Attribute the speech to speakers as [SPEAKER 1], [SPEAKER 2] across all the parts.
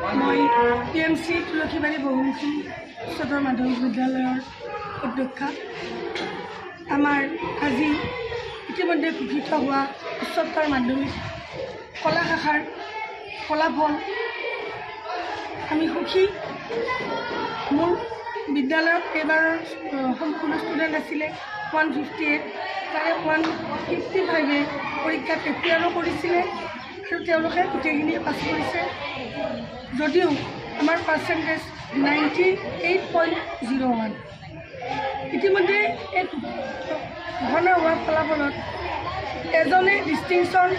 [SPEAKER 1] মই PMC তুলসীবাৰী বহুমুখী উচ্চতৰ মাধ্যমিক বিদ্যালয়ৰ অধ্যক্ষা। আমাৰ আজি ইতিমধ্যে ঘোষিত হোৱা উচ্চতৰ মাধ্যমিক কলা শাখাৰ ফলাফল আমি সুখী। মোৰ বিদ্যালয়ত এইবাৰৰ সম্পূৰ্ণ ষ্টুডেণ্ট আছিলে 158, তাৰে 155 পৰীক্ষাত এপিয়াৰো কৰিছিলে আৰু তেওঁলোকে গোটেইখিনিয়ে পাছ কৰিছে। যদিও আমাৰ পাৰ্চেণ্টেজ 98.01। ইতিমধ্যে এই ঘোষণা হোৱা ফলাফলত এজনে ডিষ্টিংশ্যন,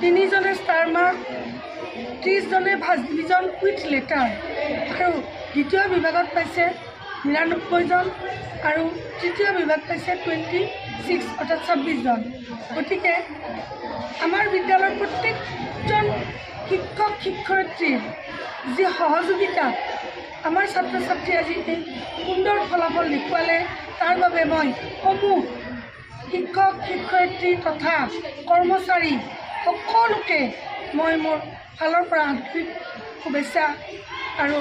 [SPEAKER 1] 3জনে ষ্টাৰ মাৰ্ক, 30জনে ফাৰ্ষ্ট ডিভিজন উইথ লেটাৰ আৰু দ্বিতীয় বিভাগত পাইছে 99জন আৰু তৃতীয় বিভাগ পাইছে 26 অৰ্থাৎ 26জন। গতিকে আমাৰ বিদ্যালয়ৰ প্ৰত্যেকজন শিক্ষক শিক্ষয়িত্ৰীৰ যি সহযোগিতা আমাৰ ছাত্ৰ ছাত্ৰী আজি এই সুন্দৰ ফলাফল দেখুৱালে, তাৰ বাবে মই সমূহ শিক্ষক শিক্ষয়িত্ৰী তথা কৰ্মচাৰী সকলোকে মই মোৰ ফালৰ পৰা আন্তৰিক শুভেচ্ছা আৰু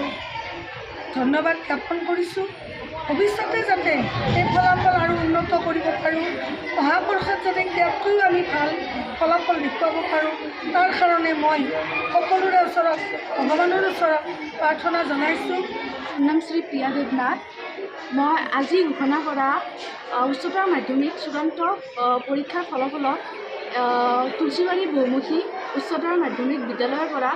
[SPEAKER 1] ধন্যবাদ জ্ঞাপন কৰিছোঁ। ভৱিষ্যতে যাতে এই ফলাফল আৰু উন্নত কৰিব পাৰোঁ, অহা বৰ্ষত যাতে ইয়াতকৈও আমি ভাল ফলাফল দেখুৱাব পাৰোঁ, তাৰ কাৰণে মই সকলোৰে ওচৰত ভগৱানৰ ওচৰত প্ৰাৰ্থনা জনাইছোঁ।
[SPEAKER 2] নাম শ্ৰী প্ৰিয়া দেৱনাথ। মই আজি ঘোষণা কৰা উচ্চতৰ মাধ্যমিক চূড়ান্ত পৰীক্ষাৰ ফলাফলত তুলসীবাৰী বহুমুখী উচ্চতৰ মাধ্যমিক বিদ্যালয়ৰ পৰা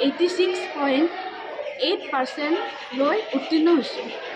[SPEAKER 2] 86.8% লৈ উত্তীৰ্ণ হৈছোঁ।